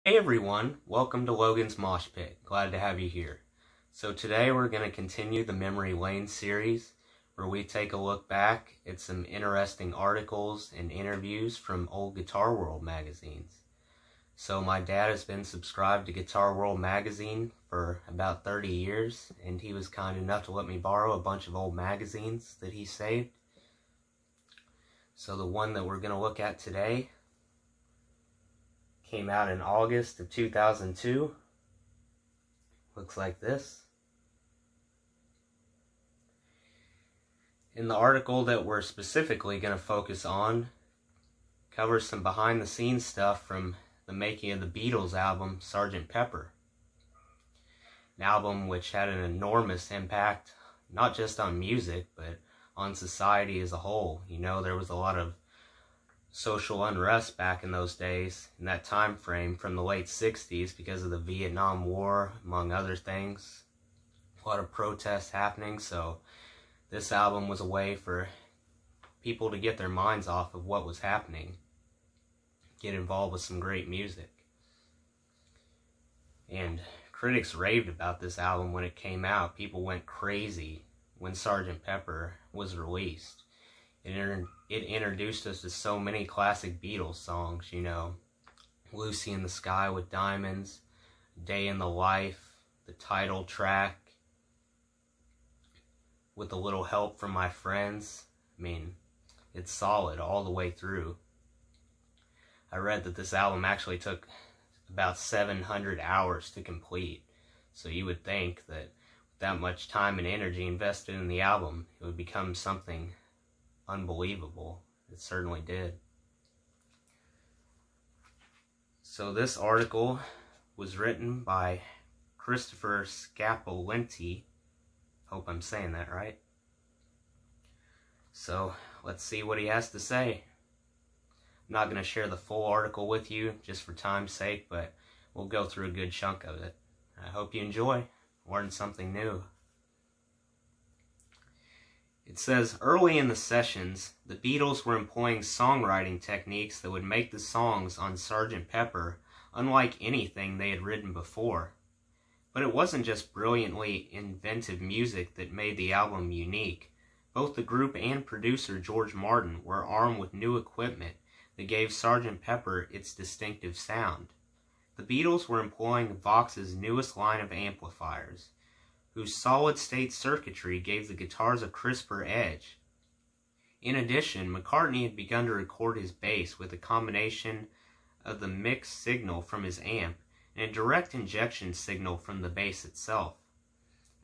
Hey everyone, welcome to Logan's Mosh Pit. Glad to have you here. So today we're going to continue the Memory Lane series where we take a look back at some interesting articles and interviews from old Guitar World magazines. So my dad has been subscribed to Guitar World magazine for about 30 years, and he was kind enough to let me borrow a bunch of old magazines that he saved. So the one that we're going to look at today came out in August of 2002. Looks like this. In the article that we're specifically going to focus on covers some behind the scenes stuff from the making of the Beatles album Sgt. Pepper. An album which had an enormous impact, not just on music, but on society as a whole. You know, there was a lot of social unrest back in those days, in that time frame from the late 60s because of the Vietnam War, among other things. A lot of protests happening, so this album was a way for people to get their minds off of what was happening, get involved with some great music. And critics raved about this album when it came out. People went crazy when Sgt. Pepper was released. It introduced us to so many classic Beatles songs, you know, Lucy in the Sky with Diamonds, Day in the Life, the title track, With a Little Help from My Friends. I mean, it's solid all the way through. I read that this album actually took about 700 hours to complete, so you would think that with that much time and energy invested in the album, it would become something unbelievable. It certainly did. So this article was written by Christopher Scapolienti. Hope I'm saying that right. So let's see what he has to say. I'm not going to share the full article with you just for time's sake, but we'll go through a good chunk of it. I hope you enjoy, learn something new. It says, early in the sessions, the Beatles were employing songwriting techniques that would make the songs on Sgt. Pepper unlike anything they had written before. But it wasn't just brilliantly inventive music that made the album unique. Both the group and producer George Martin were armed with new equipment that gave Sgt. Pepper its distinctive sound. The Beatles were employing Vox's newest line of amplifiers, whose solid-state circuitry gave the guitars a crisper edge. In addition, McCartney had begun to record his bass with a combination of the mixed signal from his amp and a direct injection signal from the bass itself.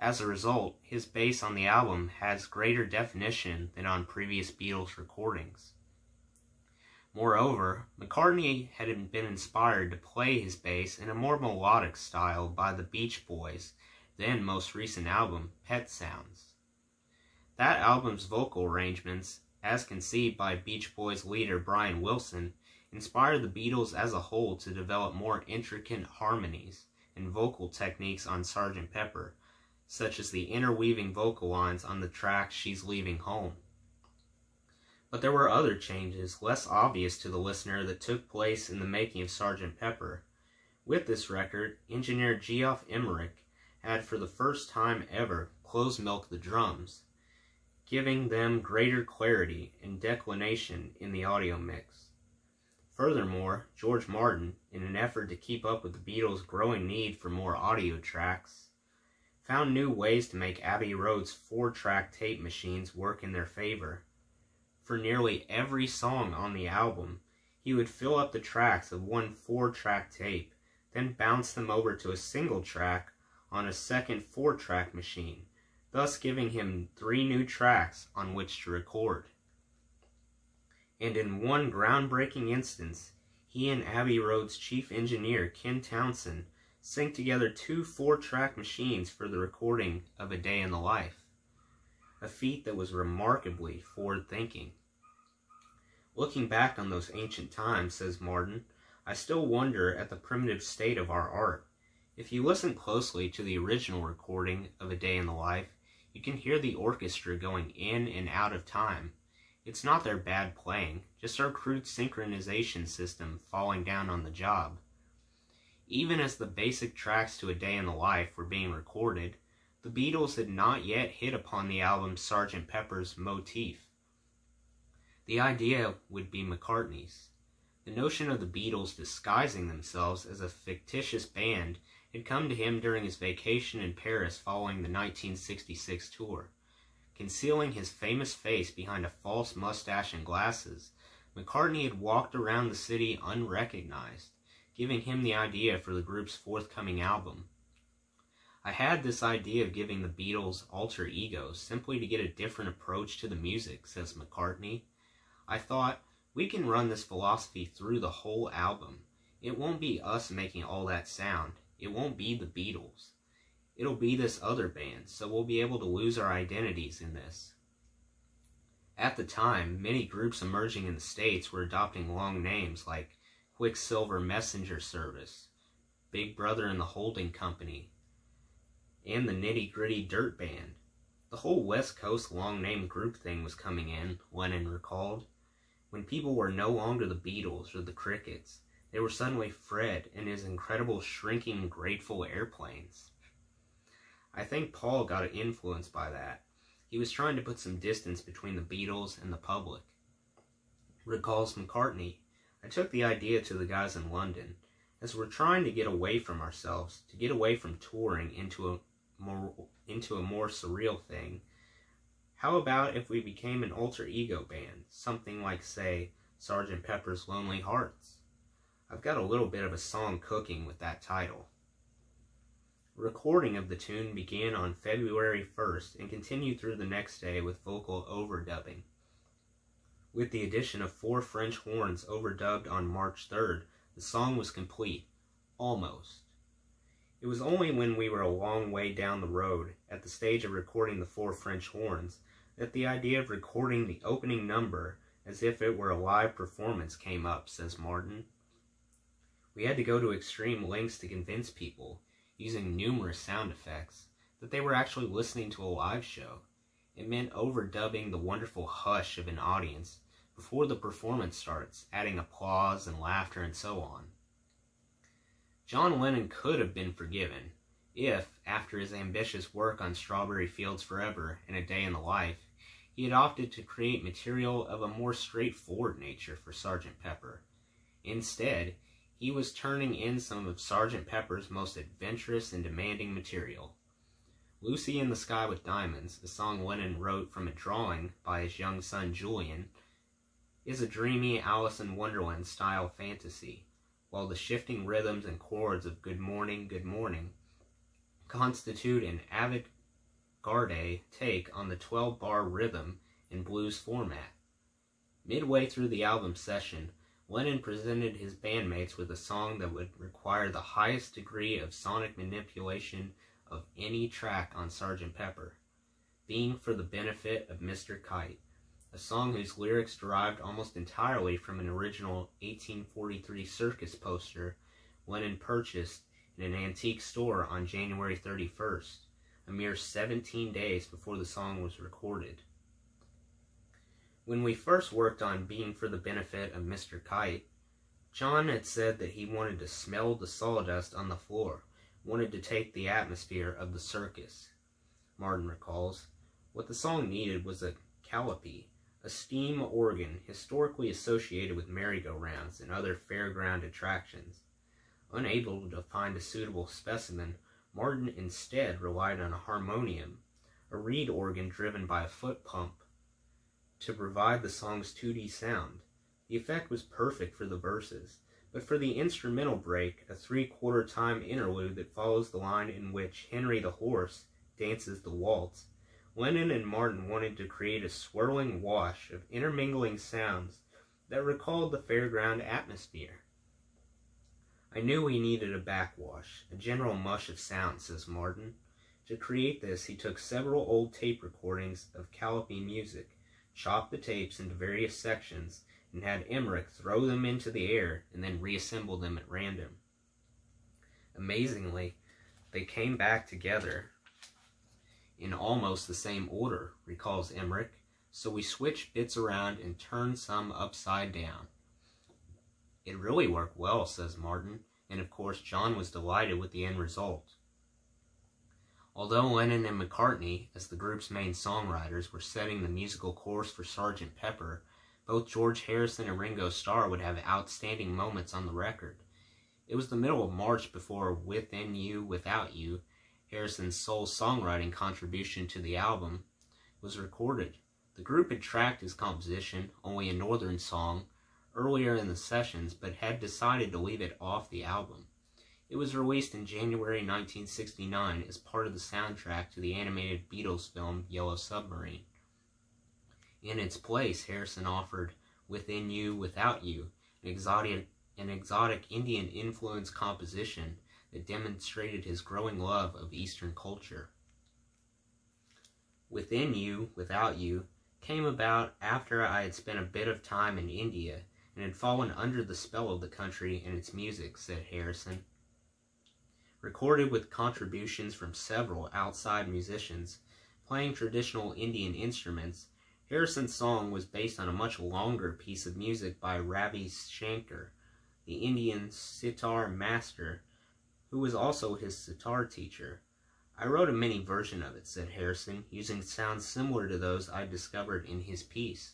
As a result, his bass on the album has greater definition than on previous Beatles recordings. Moreover, McCartney had been inspired to play his bass in a more melodic style by the Beach Boys' then most recent album, Pet Sounds. That album's vocal arrangements, as conceived by Beach Boys leader Brian Wilson, inspired the Beatles as a whole to develop more intricate harmonies and vocal techniques on Sgt. Pepper, such as the interweaving vocal lines on the track She's Leaving Home. But there were other changes, less obvious to the listener, that took place in the making of Sgt. Pepper. With this record, engineer Geoff Emerick had for the first time ever close-milked the drums, giving them greater clarity and declination in the audio mix. Furthermore, George Martin, in an effort to keep up with the Beatles' growing need for more audio tracks, found new ways to make Abbey Road's 4-track tape machines work in their favor. For nearly every song on the album, he would fill up the tracks of one 4-track tape, then bounce them over to a single track on a second 4-track machine, thus giving him 3 new tracks on which to record. And in one groundbreaking instance, he and Abbey Road's chief engineer, Ken Townsend, synced together 2 4-track machines for the recording of A Day in the Life, a feat that was remarkably forward-thinking. Looking back on those ancient times, says Martin, I still wonder at the primitive state of our art. If you listen closely to the original recording of A Day in the Life, you can hear the orchestra going in and out of time. It's not their bad playing, just our crude synchronization system falling down on the job. Even as the basic tracks to A Day in the Life were being recorded, the Beatles had not yet hit upon the album's Sgt. Pepper's motif. The idea would be McCartney's. The notion of the Beatles disguising themselves as a fictitious band had come to him during his vacation in Paris following the 1966 tour. Concealing his famous face behind a false mustache and glasses, McCartney had walked around the city unrecognized, giving him the idea for the group's forthcoming album. I had this idea of giving the Beatles alter egos simply to get a different approach to the music, says McCartney. I thought, we can run this philosophy through the whole album. It won't be us making all that sound. It won't be the Beatles. It'll be this other band, so we'll be able to lose our identities in this. At the time, many groups emerging in the States were adopting long names like Quicksilver Messenger Service, Big Brother and the Holding Company, and the Nitty Gritty Dirt Band. The whole West Coast long-name group thing was coming in, Lennon recalled. When people were no longer the Beatles or the Crickets, they were suddenly Fred and his incredible shrinking Grateful Airplanes. I think Paul got influenced by that. He was trying to put some distance between the Beatles and the public. Recalls McCartney, I took the idea to the guys in London, as we're trying to get away from ourselves, to get away from touring into a more surreal thing. How about if we became an alter ego band, something like, say, Sgt. Pepper's Lonely Hearts? I've got a little bit of a song cooking with that title. Recording of the tune began on February 1st and continued through the next day with vocal overdubbing. With the addition of 4 French horns overdubbed on March 3rd, the song was complete. Almost. It was only when we were a long way down the road, at the stage of recording the 4 French horns, that the idea of recording the opening number as if it were a live performance came up, says Martin. We had to go to extreme lengths to convince people, using numerous sound effects, that they were actually listening to a live show. It meant overdubbing the wonderful hush of an audience before the performance starts, adding applause and laughter and so on. John Lennon could have been forgiven if, after his ambitious work on Strawberry Fields Forever and A Day in the Life, he had opted to create material of a more straightforward nature for Sgt. Pepper. Instead, he was turning in some of Sgt. Pepper's most adventurous and demanding material. Lucy in the Sky with Diamonds, a song Lennon wrote from a drawing by his young son Julian, is a dreamy Alice in Wonderland style fantasy, while the shifting rhythms and chords of Good Morning, Good Morning constitute an avant-garde take on the 12-bar rhythm and blues format. Midway through the album session, Lennon presented his bandmates with a song that would require the highest degree of sonic manipulation of any track on Sgt. Pepper, Being for the Benefit of Mr. Kite, a song whose lyrics derived almost entirely from an original 1843 circus poster Lennon purchased in an antique store on January 31st, a mere 17 days before the song was recorded. When we first worked on Being for the Benefit of Mr. Kite, John had said that he wanted to smell the sawdust on the floor, wanted to take the atmosphere of the circus. Martin recalls, what the song needed was a calliope, a steam organ historically associated with merry-go-rounds and other fairground attractions. Unable to find a suitable specimen, Martin instead relied on a harmonium, a reed organ driven by a foot pump, to provide the song's 2D sound. The effect was perfect for the verses, but for the instrumental break, a 3/4 time interlude that follows the line in which Henry the Horse dances the waltz, Lennon and Martin wanted to create a swirling wash of intermingling sounds that recalled the fairground atmosphere. I knew he needed a backwash, a general mush of sound, says Martin. To create this, he took several old tape recordings of calliope music, chopped the tapes into various sections, and had Emmerich throw them into the air and then reassemble them at random. Amazingly, they came back together in almost the same order, recalls Emmerich, so we switched bits around and turned some upside down. It really worked well, says Martin. and of course John was delighted with the end result. Although Lennon and McCartney, as the group's main songwriters, were setting the musical course for Sgt. Pepper, both George Harrison and Ringo Starr would have outstanding moments on the record. It was the middle of March before Within You, Without You, Harrison's sole songwriting contribution to the album, was recorded. The group had tracked his composition, Only a Northern Song, earlier in the sessions, but had decided to leave it off the album. It was released in January 1969 as part of the soundtrack to the animated Beatles film Yellow Submarine. In its place, Harrison offered Within You, Without You, an exotic Indian-influenced composition that demonstrated his growing love of Eastern culture. Within You, Without You came about after I had spent a bit of time in India and had fallen under the spell of the country and its music, said Harrison. Recorded with contributions from several outside musicians playing traditional Indian instruments, Harrison's song was based on a much longer piece of music by Ravi Shankar, the Indian sitar master, who was also his sitar teacher. I wrote a mini version of it, said Harrison, using sounds similar to those I discovered in his piece.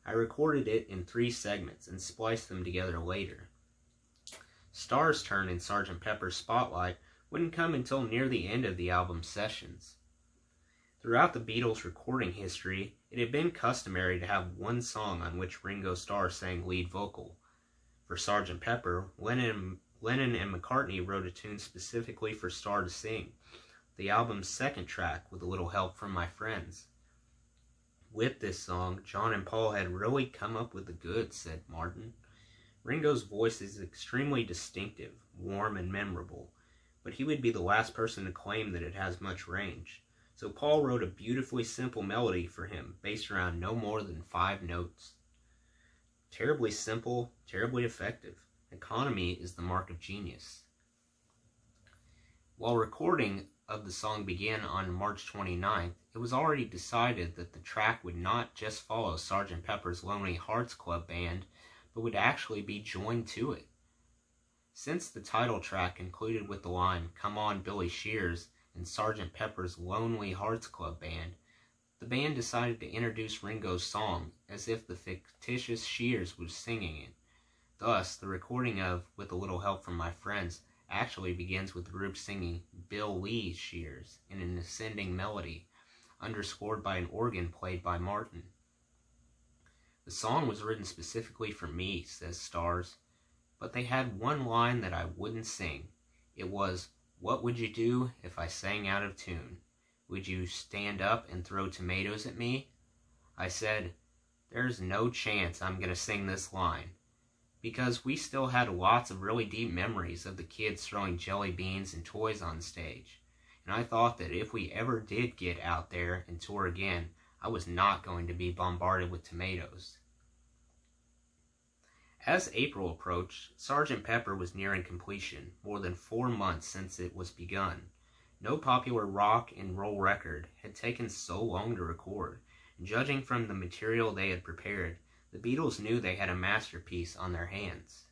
I recorded it in 3 segments and spliced them together later. Starr's turn in Sgt. Pepper's spotlight wouldn't come until near the end of the album's sessions. Throughout the Beatles' recording history, it had been customary to have one song on which Ringo Starr sang lead vocal. For Sgt. Pepper, Lennon and McCartney wrote a tune specifically for Starr to sing, the album's second track, With a Little Help from My Friends. With this song, John and Paul had really come up with the goods, said Martin. Ringo's voice is extremely distinctive, warm, and memorable, but he would be the last person to claim that it has much range. So Paul wrote a beautifully simple melody for him, based around no more than 5 notes. Terribly simple, terribly effective. Economy is the mark of genius. While recording of the song began on March 29th, it was already decided that the track would not just follow Sgt. Pepper's Lonely Hearts Club Band, but would actually be joined to it. Since the title track concluded with the line, "Come on, Billy Shears," and Sgt. Pepper's Lonely Hearts Club Band, the band decided to introduce Ringo's song as if the fictitious Shears was singing it. Thus, the recording of With a Little Help from My Friends actually begins with the group singing Bill Lee Shears in an ascending melody, underscored by an organ played by Martin. The song was written specifically for me, says Starrs, but they had one line that I wouldn't sing. It was, "What would you do if I sang out of tune? Would you stand up and throw tomatoes at me?" I said, "There's no chance I'm going to sing this line," because we still had lots of really deep memories of the kids throwing jelly beans and toys on stage, and I thought that if we ever did get out there and tour again, I was not going to be bombarded with tomatoes. As April approached, Sgt. Pepper was nearing completion, more than 4 months since it was begun. No popular rock and roll record had taken so long to record, and judging from the material they had prepared, the Beatles knew they had a masterpiece on their hands.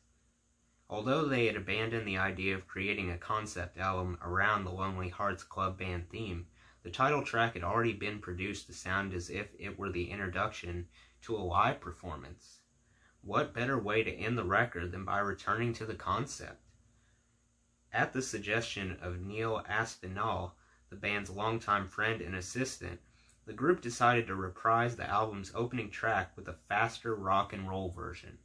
Although they had abandoned the idea of creating a concept album around the Lonely Hearts Club Band theme, the title track had already been produced to sound as if it were the introduction to a live performance. What better way to end the record than by returning to the concept? At the suggestion of Neil Aspinall, the band's longtime friend and assistant, the group decided to reprise the album's opening track with a faster rock and roll version.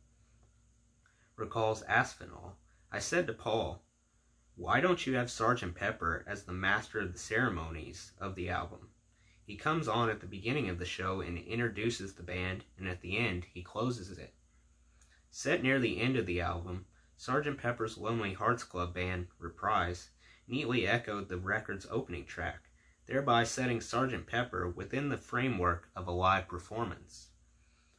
Recalls Aspinall, "I said to Paul, why don't you have Sgt. Pepper as the master of the ceremonies of the album? He comes on at the beginning of the show and introduces the band, and at the end he closes it." Set near the end of the album, Sgt. Pepper's Lonely Hearts Club Band reprise neatly echoed the record's opening track, thereby setting Sgt. Pepper within the framework of a live performance.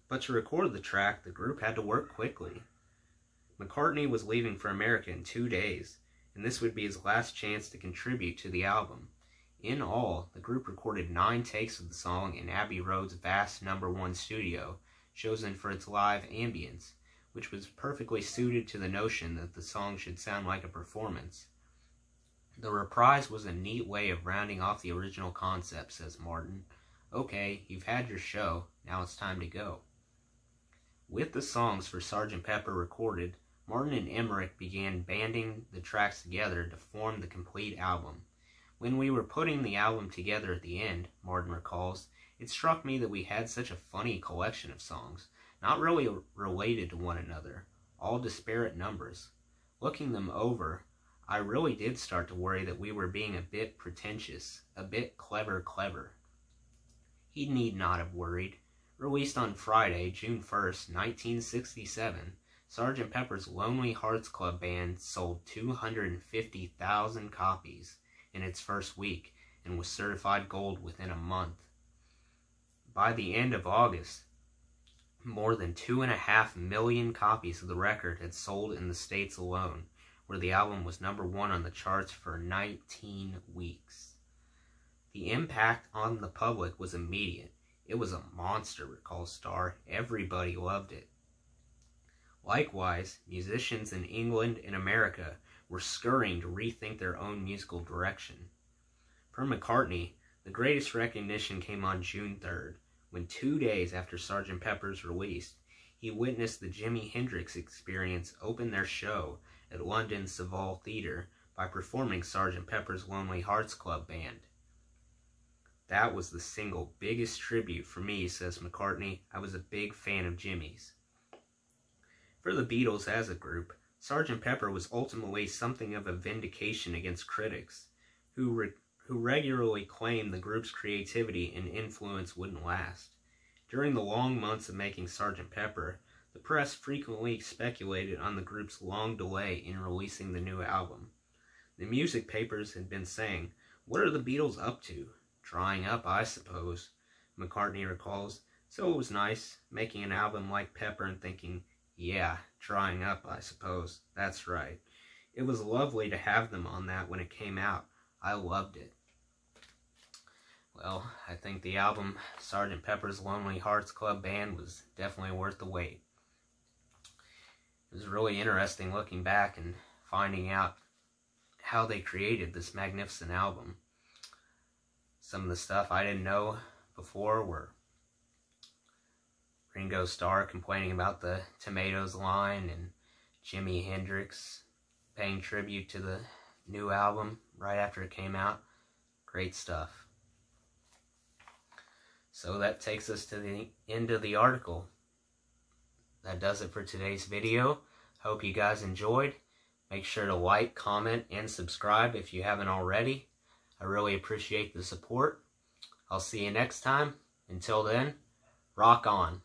But to record the track, the group had to work quickly. McCartney was leaving for America in 2 days, and this would be his last chance to contribute to the album. In all, the group recorded 9 takes of the song in Abbey Road's vast No. 1 studio, chosen for its live ambience, which was perfectly suited to the notion that the song should sound like a performance. The reprise was a neat way of rounding off the original concept, says Martin. Okay, you've had your show, now it's time to go. With the songs for Sgt. Pepper recorded, Martin and Emmerich began banding the tracks together to form the complete album. When we were putting the album together at the end, Martin recalls, it struck me that we had such a funny collection of songs, not really related to one another, all disparate numbers. Looking them over, I really did start to worry that we were being a bit pretentious, a bit clever. He need not have worried. Released on Friday, June 1st, 1967, Sgt. Pepper's Lonely Hearts Club Band sold 250,000 copies in its first week and was certified gold within a month. By the end of August, more than 2.5 million copies of the record had sold in the States alone, where the album was #1 on the charts for 19 weeks. The impact on the public was immediate. It was a monster, recalls Starr. Everybody loved it. Likewise, musicians in England and America were scurrying to rethink their own musical direction. For McCartney, the greatest recognition came on June 3rd, when 2 days after Sgt. Pepper's release, he witnessed the Jimi Hendrix Experience open their show at London's Savile Theatre by performing Sgt. Pepper's Lonely Hearts Club Band. That was the single biggest tribute for me, says McCartney. I was a big fan of Jimmy's. For the Beatles as a group, Sgt. Pepper was ultimately something of a vindication against critics, who regularly claimed the group's creativity and influence wouldn't last. During the long months of making Sgt. Pepper, the press frequently speculated on the group's long delay in releasing the new album. The music papers had been saying, "What are the Beatles up to? Drying up, I suppose," McCartney recalls. So it was nice, making an album like Pepper and thinking, yeah, drying up, I suppose. That's right. It was lovely to have them on that when it came out. I loved it. Well, I think the album Sgt. Pepper's Lonely Hearts Club Band was definitely worth the wait. It was really interesting looking back and finding out how they created this magnificent album. Some of the stuff I didn't know before were Ringo Starr complaining about the Tomatoes line and Jimi Hendrix paying tribute to the new album right after it came out. Great stuff. So that takes us to the end of the article. That does it for today's video. Hope you guys enjoyed. Make sure to like, comment, and subscribe if you haven't already. I really appreciate the support. I'll see you next time. Until then, rock on.